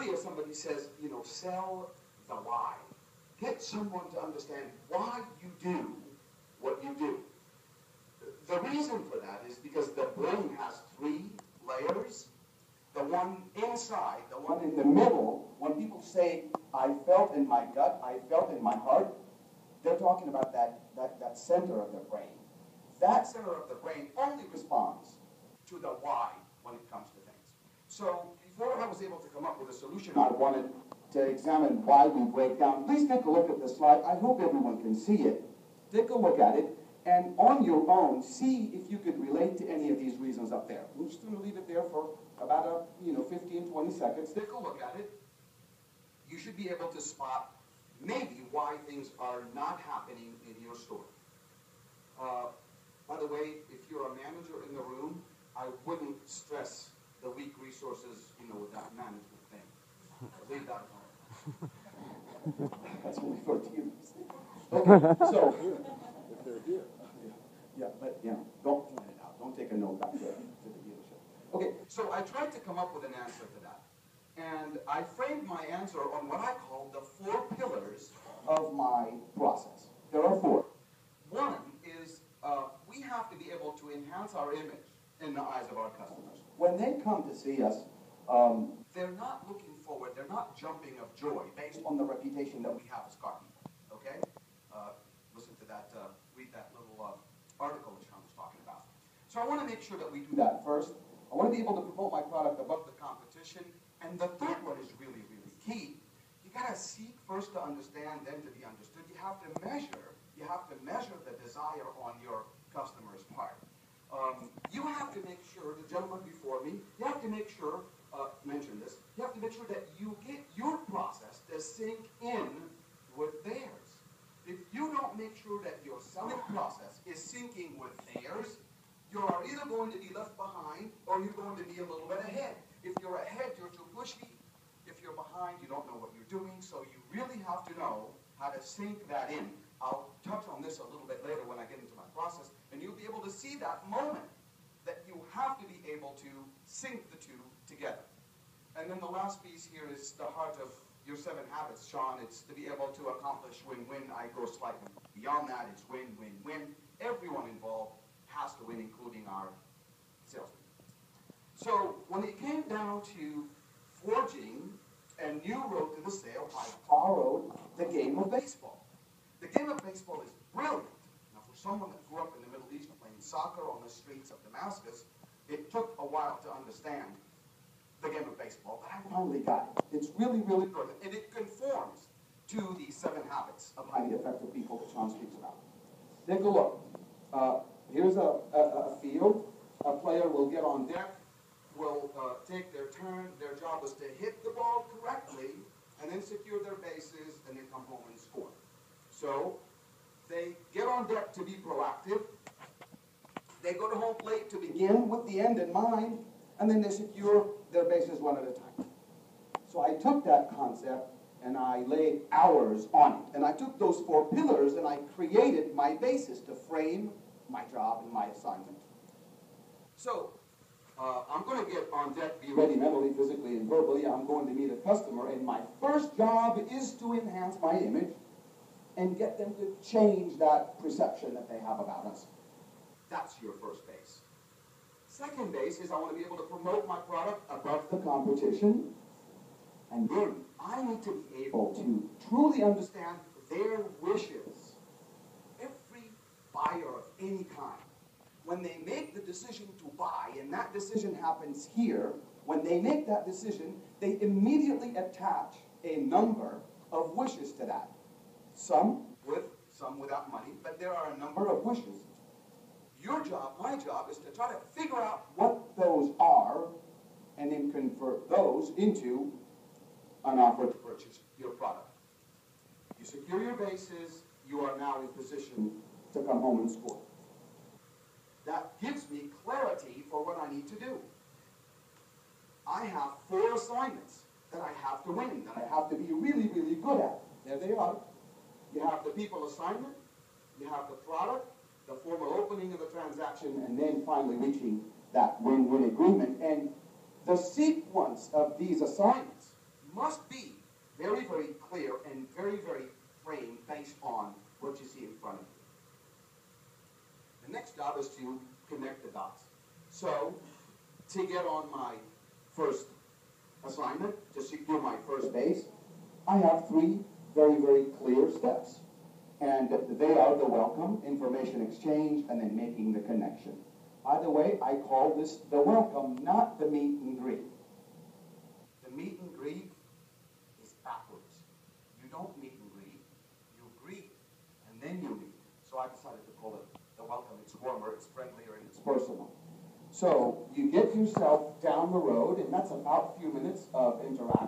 earlier somebody says, you know, sell the why. Get someone to understand why you do what you do. The reason for that is because the brain has 3 layers. The one inside, the one in the middle, when people say, I felt in my gut, I felt in my heart, they're talking about that center of the brain. That center of the brain only responds to the why when it comes to things. So before I was able to come up with a solution, I wanted to examine why we break down. Please take a look at the slide. I hope everyone can see it. Take a look at it, and on your own, see if you could relate to any of these reasons up there. We're just going to leave it there for about 15, 20 seconds. Take a look at it. You should be able to spot maybe why things are not happening in your store. By the way, if you're a manager in the room, I wouldn't stress the weak resources, with that management thing. Leave that alone. That's only for you. Okay, so If they're here. yeah, but don't point it out. Don't take a note back to the dealership. Okay, so I tried to come up with an answer to that. And I framed my answer on what I call the 4 pillars of my process. There are 4. One is we have to be able to enhance our image in the eyes of our customers. When they come to see us, they're not looking forward, they're not jumping of joy based on the reputation that we have as car people. Okay? Listen to that, read that little article that Sean was talking about. So I want to make sure that we do that first. I want to be able to promote my product above the competition. And the third one is really, really key. You got to seek first to understand, then to be understood. You have to measure the desire on your customer's part. You have to make sure, the gentleman before me, you have to make sure, mention this, you have to make sure that you get your process to sink in with theirs. If you don't make sure that your selling process is syncing with theirs, you are either going to be left behind or you're going to be a little bit ahead. If you're ahead, you're too pushy. If you're behind, you don't know what you're doing. So you really have to know how to sink that in. I'll touch on this a little bit later when I get into my process, and you'll be able to see that moment that you have to be able to sync the 2 together. And then the last piece here is the heart of your 7 habits, Sean. It's to be able to accomplish win-win. I go slightly beyond that. It's win-win-win. Everyone involved has to win, including our salesmen. So when it came down to forging a new road to the sale, I borrowed the game of baseball. The game of baseball is brilliant. Now, for someone that grew up in the Middle East playing soccer on the streets of Damascus, it took a while to understand the game of baseball, but I finally got it. It's really, really good, and it conforms to the 7 habits of highly effective people that Sean speaks about. Take a look. Here's a field. A player will get on deck, will take their turn. Their job is to hit the ball correctly and then secure their bases and then come home and score. So they get on deck to be proactive. They go to home plate to begin with the end in mind, and then they secure their bases one at a time. So I took that concept and I laid hours on it. And I took those 4 pillars and I created my basis to frame my job and my assignment. So I'm going to get on deck, be ready mentally, physically, and verbally. I'm going to meet a customer, and my first job is to enhance my image and get them to change that perception that they have about us. That's your first base. Second base is I want to be able to promote my product above the competition. And then I need to be able to truly understand their wishes. Every buyer of any kind, when they make the decision to buy, and that decision happens here, when they make that decision, they immediately attach a number of wishes to that. Some with, some without money, but there are a number of wishes. Your job, my job, is to try to figure out what those are and then convert those into an offer to purchase your product. You secure your bases, you are now in position to come home and score. That gives me clarity for what I need to do. I have 4 assignments that I have to win, that I have to be really, really good at. There they are. You have the people assignment, you have the product, the formal opening of the transaction, and then finally reaching that win-win agreement. And the sequence of these assignments must be very, very clear and very, very framed based on what you see in front of you. The next job is to connect the dots. So, to get on my first assignment, to secure my first base, I have three very, very clear steps. And they are the welcome, information exchange, and then making the connection. By the way, I call this the welcome, not the meet and greet. The meet and greet is backwards. You don't meet and greet, you greet, and then you meet. So I decided to call it the welcome. It's warmer, it's friendlier, and it's personal. So you get yourself down the road, and that's about a few minutes of interaction.